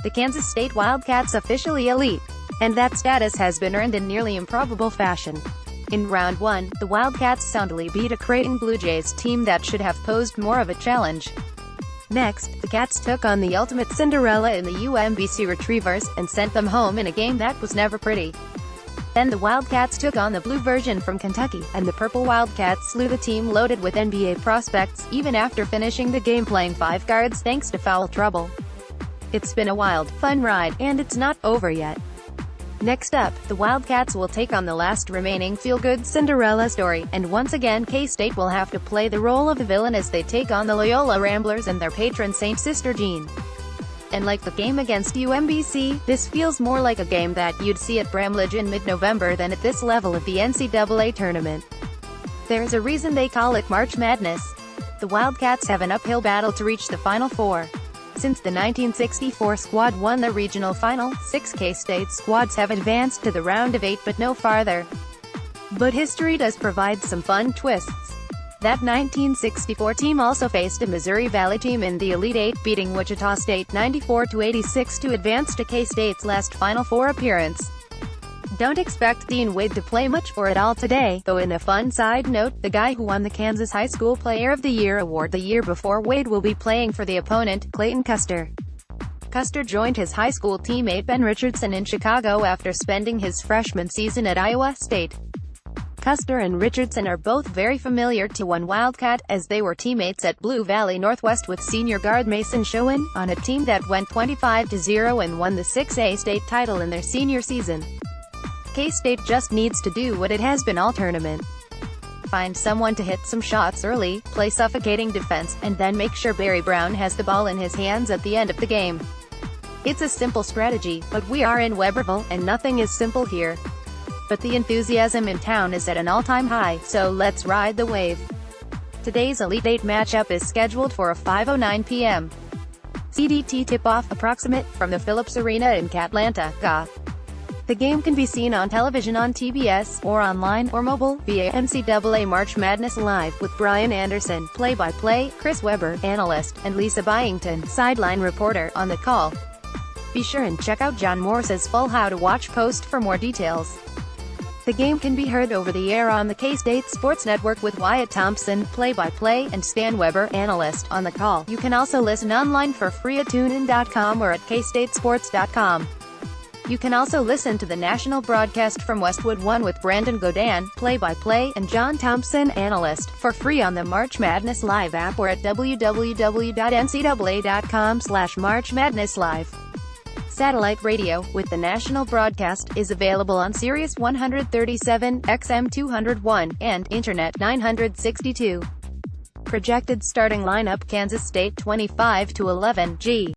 The Kansas State Wildcats officially elite, and that status has been earned in nearly improbable fashion. In Round 1, the Wildcats soundly beat a Creighton Bluejays team that should have posed more of a challenge. Next, the Cats took on the ultimate Cinderella in the UMBC Retrievers, and sent them home in a game that was never pretty. Then the Wildcats took on the blue version from Kentucky, and the Purple Wildcats slew the team loaded with NBA prospects, even after finishing the game playing 5 guards thanks to foul trouble. It's been a wild, fun ride, and it's not over yet. Next up, the Wildcats will take on the last remaining feel-good Cinderella story, and once again K-State will have to play the role of the villain as they take on the Loyola Ramblers and their patron saint Sister Jean. And like the game against UMBC, this feels more like a game that you'd see at Bramlage in mid-November than at this level of the NCAA tournament. There's a reason they call it March Madness. The Wildcats have an uphill battle to reach the Final Four. Since the 1964 squad won the regional final, 6 K-State squads have advanced to the round of 8 but no farther. But history does provide some fun twists. That 1964 team also faced a Missouri Valley team in the Elite Eight, beating Wichita State 94-86 to advance to K-State's last Final Four appearance. Don't expect Dean Wade to play much for it all today, though in a fun side note, the guy who won the Kansas High School Player of the Year award the year before Wade will be playing for the opponent, Clayton Custer. Custer joined his high school teammate Ben Richardson in Chicago after spending his freshman season at Iowa State. Custer and Richardson are both very familiar to one Wildcat, as they were teammates at Blue Valley Northwest with senior guard Mason Schoen, on a team that went 25-0 and won the 6A state title in their senior season. K-State just needs to do what it has been all tournament. Find someone to hit some shots early, play suffocating defense, and then make sure Barry Brown has the ball in his hands at the end of the game. It's a simple strategy, but we are in Weberville, and nothing is simple here. But the enthusiasm in town is at an all-time high, so let's ride the wave. Today's Elite Eight matchup is scheduled for a 5:09 p.m. CDT tip-off, approximate, from the Phillips Arena in Catlanta, GA. The game can be seen on television on TBS, or online, or mobile, via NCAA March Madness Live, with Brian Anderson, play-by-play, Chris Webber, analyst, and Lisa Byington, sideline reporter, on the call. Be sure and check out John Morse's full How to Watch post for more details. The game can be heard over the air on the K-State Sports Network with Wyatt Thompson, play-by-play, and Stan Weber, analyst, on the call. You can also listen online for free at tunein.com or at kstatesports.com. You can also listen to the national broadcast from Westwood One with Brandon Godin, play-by-play, and John Thompson, analyst, for free on the March Madness Live app or at www.ncaa.com/MarchMadnessLive. Satellite radio, with the national broadcast, is available on Sirius 137, XM 201, and Internet 962. Projected starting lineup: Kansas State 25-11, G.